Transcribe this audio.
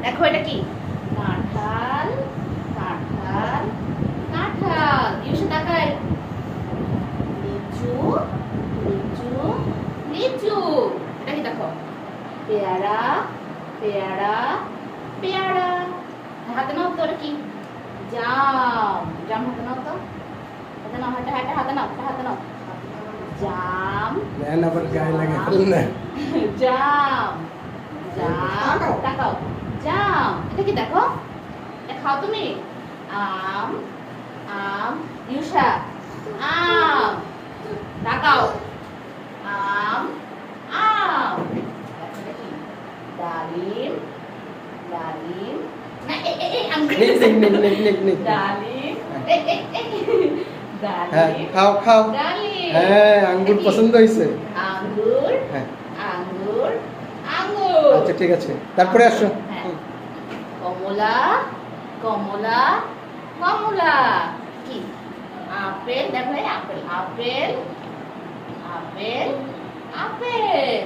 দেখো এটা কি? কাঁঠাল, কাঁঠাল, কাঁঠাল। ইউসে তাকায়। লিচু, লিচু, লিচু। এটা কি দেখো? পেয়ারা, পেয়ারা, পেয়ারা। হাতে নাও তো, এটা কি? জাম, জাম হাতে নাও তো। হাতে নাও, হাতে হাতে হাতে নাও, হাতে নাও। জাম, নেন আবার গায়ে লাগে ফেলেন না। জাম, জাম। তাকাও। জাম। এটা কি দেখো? এটা খাও তুমি? আম, আম। ইউসা, আম। তাকাও। আম, আম। দেখো এটা কি? ডালিম, ডালিম। না, আঙ্গুর। নিক। ডালিম। হ্যাঁ, ডালিম। খাও খাও। ডালিম। হ্যাঁ, আঙ্গুর এটা কি? পছন্দ হয়েছে। আঙ্গুর, হ্যাঁ, আঙ্গুর, আঙ্গুর। আচ্ছা ঠিক আছে, তারপরে আসো। হ্যাঁ। কমলা, কমলা, কমলা। কি? আপেল। দেখো এই আপেল, আপেল, আপেল, আপেল।